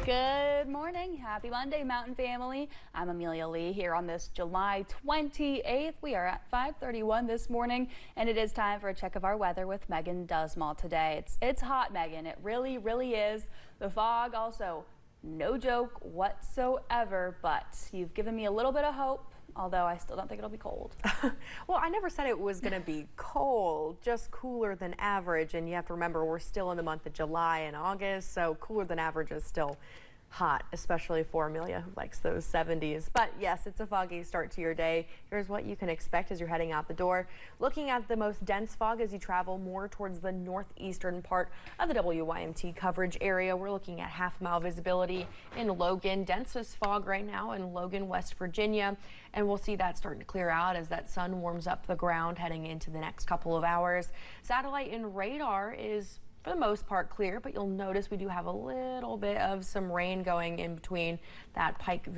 Good morning. Happy Monday, Mountain Family. I'm Amelia Lee here on this July 28th. We are at 5:31 this morning, and it is time for a check of our weather with Megan Dusmall today. It's hot, Megan. It really is. The fog also no joke whatsoever, but you've given me a little bit of hope, although I still don't think it'll be cold. Well, I never said it was going to be cold, just cooler than average. And you have to remember, we're still in the month of July and August, so cooler than average is still hot, especially for Amelia, who likes those 70s. But yes, it's a foggy start to your day. Here's what you can expect as you're heading out the door. Looking at the most dense fog as you travel more towards the northeastern part of the WYMT coverage area. We're looking at half-mile visibility in Logan. Densest fog right now in Logan, West Virginia. And we'll see that starting to clear out as that sun warms up the ground heading into the next couple of hours. Satellite and radar is for the most part clear, but you'll notice we do have a little bit of some rain going in between that Pike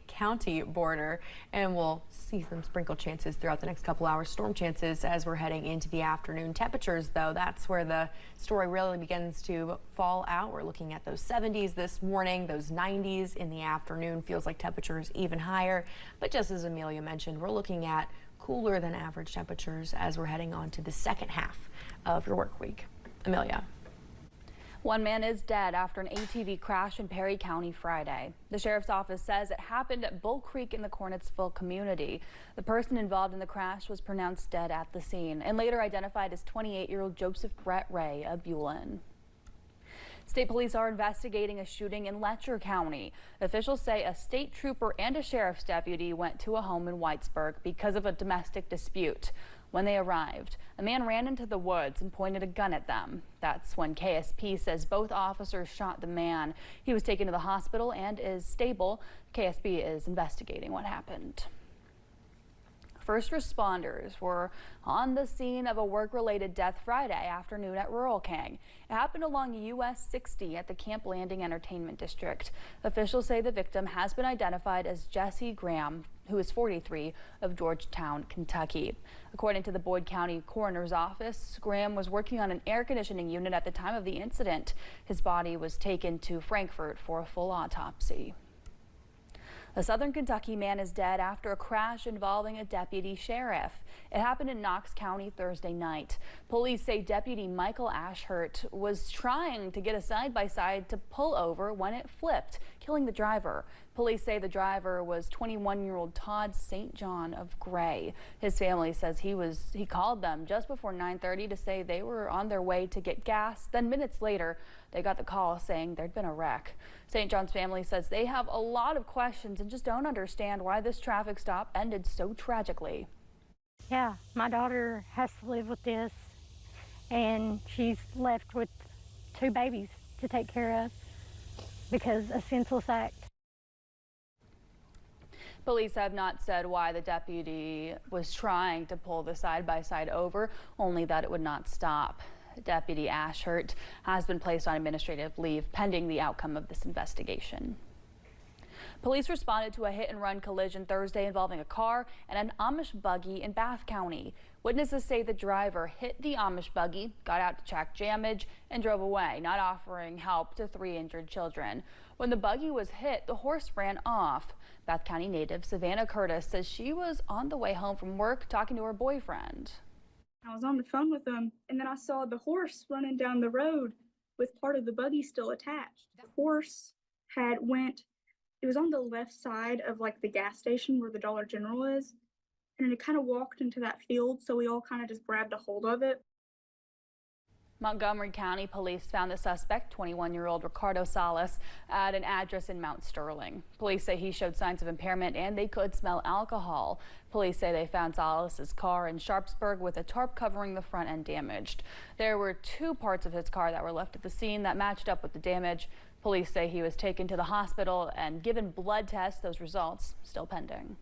County border, and we'll see some sprinkle chances throughout the next couple hours. Storm chances as we're heading into the afternoon. Temperatures, though, that's where the story really begins to fall out. We're looking at those 70s this morning, those 90s in the afternoon. Feels like temperatures even higher, but just as Amelia mentioned, we're looking at cooler than average temperatures as we're heading on to the second half of your work week. Amelia. One man is dead after an ATV crash in Perry County Friday. The sheriff's office says it happened at Bull Creek in the Cornetsville community. The person involved in the crash was pronounced dead at the scene and later identified as 28-year-old Joseph Brett Ray of Bulin. State police are investigating a shooting in Lecher County. Officials say a state trooper and a sheriff's deputy went to a home in Whitesburg because of a domestic dispute. When they arrived, a man ran into the woods and pointed a gun at them. That's when KSP says both officers shot the man. He was taken to the hospital and is stable. KSP is investigating what happened. First responders were on the scene of a work-related death Friday afternoon at Rural King. It happened along US 60 at the Camp Landing Entertainment District. Officials say the victim has been identified as Jesse Graham, who is 43, of Georgetown, Kentucky. According to the Boyd County Coroner's Office, Graham was working on an air conditioning unit at the time of the incident. His body was taken to Frankfort for a full autopsy. A southern Kentucky man is dead after a crash involving a deputy sheriff. It happened in Knox County Thursday night. Police say Deputy Michael Ashhurt was trying to get a side-by-side to pull over when it flipped, killing the driver. Police say the driver was 21-year-old Todd St. John of Gray. His family says he called them just before 9:30 to say they were on their way to get gas. Then minutes later, they got the call saying there'd been a wreck. St. John's family says they have a lot of questions and just don't understand why this traffic stop ended so tragically. Yeah, my daughter has to live with this, and she's left with 2 babies to take care of because a senseless act. Police have not said why the deputy was trying to pull the side-by-side over, only that it would not stop. Deputy Ashhurt has been placed on administrative leave pending the outcome of this investigation. Police responded to a hit-and-run collision Thursday involving a car and an Amish buggy in Bath County. Witnesses say the driver hit the Amish buggy, got out to check damage, and drove away, not offering help to 3 injured children. When the buggy was hit, the horse ran off. Bath County native Savannah Curtis says she was on the way home from work talking to her boyfriend. I was on the phone with him, and then I saw the horse running down the road with part of the buggy still attached. The horse it was on the left side of like the gas station where the Dollar General is, and it kind of walked into that field, so we all kind of just grabbed a hold of it. Montgomery County police found the suspect, 21-year-old Ricardo Salas, at an address in Mount Sterling. Police say he showed signs of impairment and they could smell alcohol. Police say they found Salas's car in Sharpsburg with a tarp covering the front end damaged. There were 2 parts of his car that were left at the scene that matched up with the damage. Police say he was taken to the hospital and given blood tests. Those results still pending.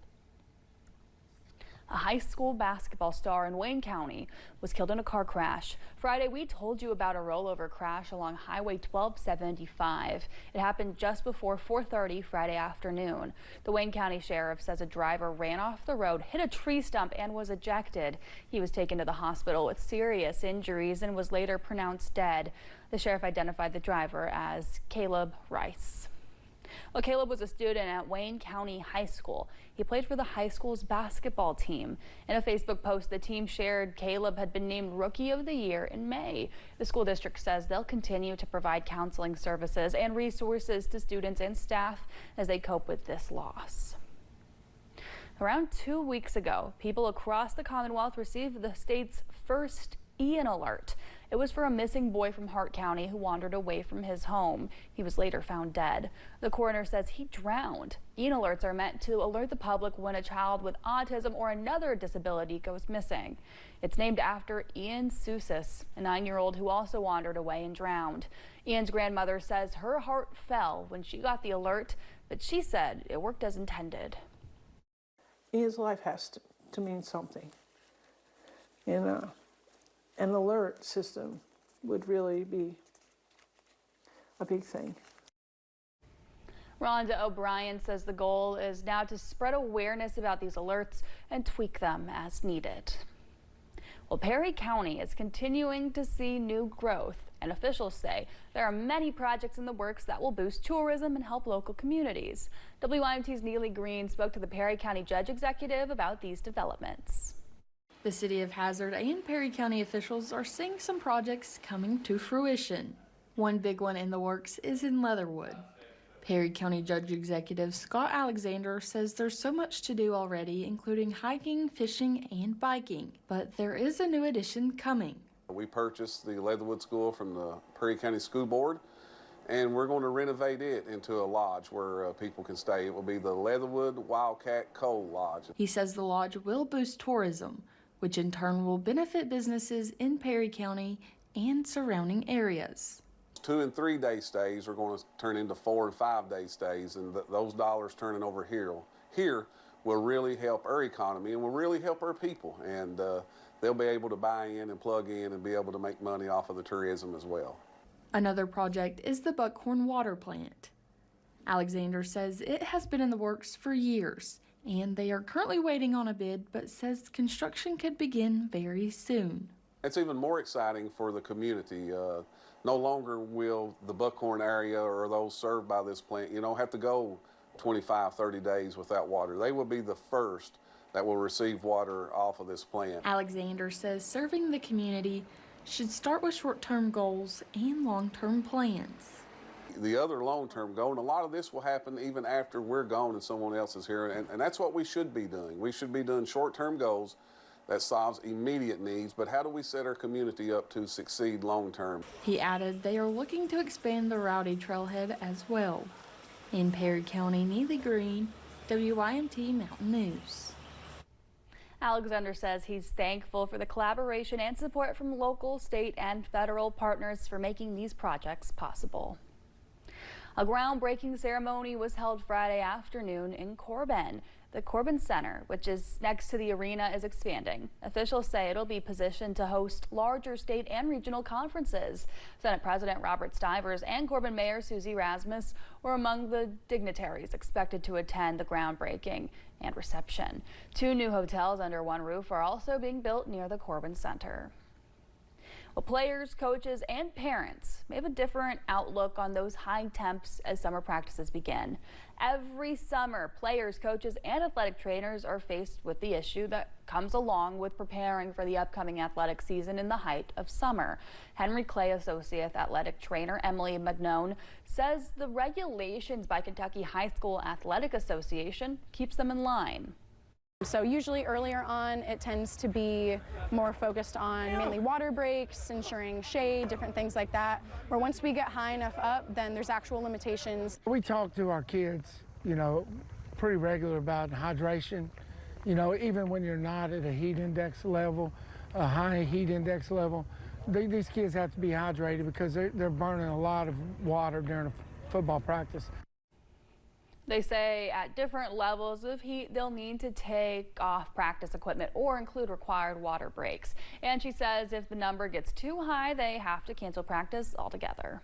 A high school basketball star in Wayne County was killed in a car crash. Friday, we told you about a rollover crash along Highway 1275. It happened just before 4:30 Friday afternoon. The Wayne County Sheriff says a driver ran off the road, hit a tree stump, and was ejected. He was taken to the hospital with serious injuries and was later pronounced dead. The sheriff identified the driver as Caleb Rice. Well, Caleb was a student at Wayne County High School. He played for the high school's basketball team. In a Facebook post, the team shared Caleb had been named Rookie of the Year in May. The school district says they'll continue to provide counseling services and resources to students and staff as they cope with this loss. Around 2 weeks ago, people across the Commonwealth received the state's first Ian alert. It was for a missing boy from Hart County who wandered away from his home. He was later found dead. The coroner says he drowned. Ian alerts are meant to alert the public when a child with autism or another disability goes missing. It's named after Ian Sousis, a 9-year-old who also wandered away and drowned. Ian's grandmother says her heart fell when she got the alert, but she said it worked as intended. Ian's life has to mean something. An alert system would really be a big thing. Rhonda O'Brien says the goal is now to spread awareness about these alerts and tweak them as needed. Well, Perry County is continuing to see new growth, and officials say there are many projects in the works that will boost tourism and help local communities. WYMT's Neely Green spoke to the Perry County Judge Executive about these developments. The City of Hazard and Perry County officials are seeing some projects coming to fruition. One big one in the works is in Leatherwood. Perry County Judge Executive Scott Alexander says there's so much to do already, including hiking, fishing, and biking. But there is a new addition coming. We purchased the Leatherwood School from the Perry County School Board, and we're going to renovate it into a lodge where people can stay. It will be the Leatherwood Wildcat Coal Lodge. He says the lodge will boost tourism, which in turn will benefit businesses in Perry County and surrounding areas. 2- and 3-day stays are going to turn into 4- and 5-day stays, and those dollars turning over here will really help our economy and will really help our people, and they'll be able to buy in and plug in and be able to make money off of the tourism as well. Another project is the Buckhorn Water Plant. Alexander says it has been in the works for years, and they are currently waiting on a bid, but says construction could begin very soon. It's even more exciting for the community. No longer will the Buckhorn area or those served by this plant, have to go 25, 30 days without water. They will be the first that will receive water off of this plant. Alexander says serving the community should start with short-term goals and long-term plans. The other long-term goal, and a lot of this will happen even after we're gone and someone else is here, and that's what we should be doing. We should be doing short-term goals that solves immediate needs, but how do we set our community up to succeed long-term? He added they are looking to expand the Rowdy Trailhead as well. In Perry County, Neely Green, WYMT Mountain News. Alexander says he's thankful for the collaboration and support from local, state, and federal partners for making these projects possible. A groundbreaking ceremony was held Friday afternoon in Corbin. The Corbin Center, which is next to the arena, is expanding. Officials say it'll be positioned to host larger state and regional conferences. Senate President Robert Stivers and Corbin Mayor Susie Rasmus were among the dignitaries expected to attend the groundbreaking and reception. 2 new hotels under one roof are also being built near the Corbin Center. Well, players, coaches, and parents may have a different outlook on those high temps as summer practices begin. Every summer, players, coaches, and athletic trainers are faced with the issue that comes along with preparing for the upcoming athletic season in the height of summer. Henry Clay Associate Athletic Trainer Emily Magnone says the regulations by Kentucky High School Athletic Association keeps them in line. So usually earlier on, it tends to be more focused on mainly water breaks, ensuring shade, different things like that. Where once we get high enough up, then there's actual limitations. We talk to our kids, pretty regular about hydration. Even when you're not at a heat index level, a high heat index level, these kids have to be hydrated because they're burning a lot of water during a football practice. They say at different levels of heat, they'll need to take off practice equipment or include required water breaks. And she says if the number gets too high, they have to cancel practice altogether.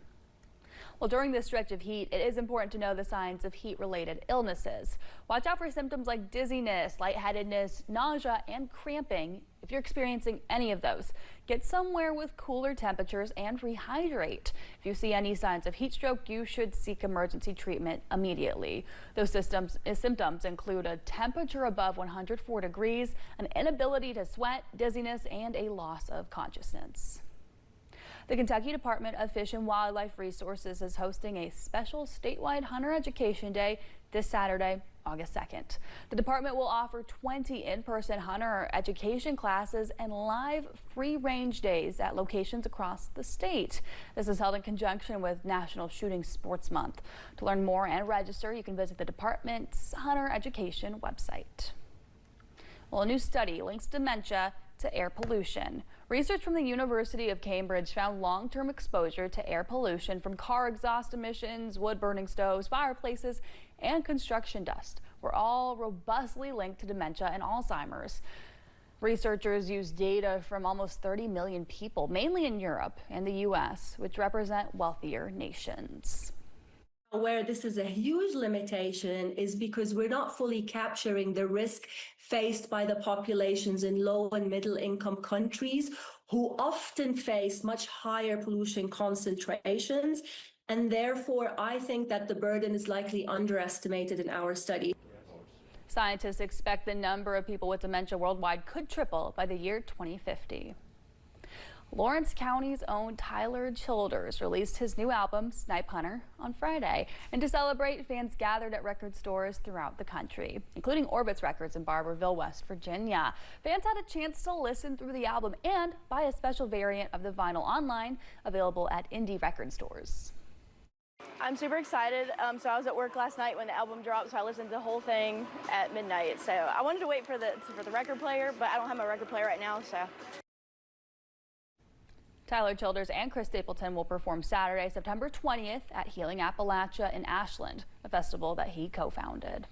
Well, during this stretch of heat, it is important to know the signs of heat-related illnesses. Watch out for symptoms like dizziness, lightheadedness, nausea, and cramping. If you're experiencing any of those, get somewhere with cooler temperatures and rehydrate. If you see any signs of heat stroke, you should seek emergency treatment immediately. Those symptoms include a temperature above 104 degrees, an inability to sweat, dizziness, and a loss of consciousness. The Kentucky Department of Fish and Wildlife Resources is hosting a special statewide Hunter Education Day this Saturday, August 2nd. The department will offer 20 in-person hunter education classes and live free-range days at locations across the state. This is held in conjunction with National Shooting Sports Month. To learn more and register, you can visit the department's Hunter Education website. Well, a new study links dementia to air pollution. Research from the University of Cambridge found long-term exposure to air pollution from car exhaust emissions, wood-burning stoves, fireplaces, and construction dust were all robustly linked to dementia and Alzheimer's. Researchers used data from almost 30 million people, mainly in Europe and the U.S., which represent wealthier nations. Where this is a huge limitation is because we're not fully capturing the risk faced by the populations in low and middle income countries who often face much higher pollution concentrations. And therefore, I think that the burden is likely underestimated in our study. Scientists expect the number of people with dementia worldwide could triple by the year 2050. Lawrence County's own Tyler Childers released his new album, Snipe Hunter, on Friday. And to celebrate, fans gathered at record stores throughout the country, including Orbit's Records in Barberville, West Virginia. Fans had a chance to listen through the album and buy a special variant of the vinyl online, available at indie record stores. I'm super excited. So I was at work last night when the album dropped, so I listened to the whole thing at midnight. So I wanted to wait for the record player, but I don't have my record player right now, so. Tyler Childers and Chris Stapleton will perform Saturday, September 20th at Healing Appalachia in Ashland, a festival that he co-founded.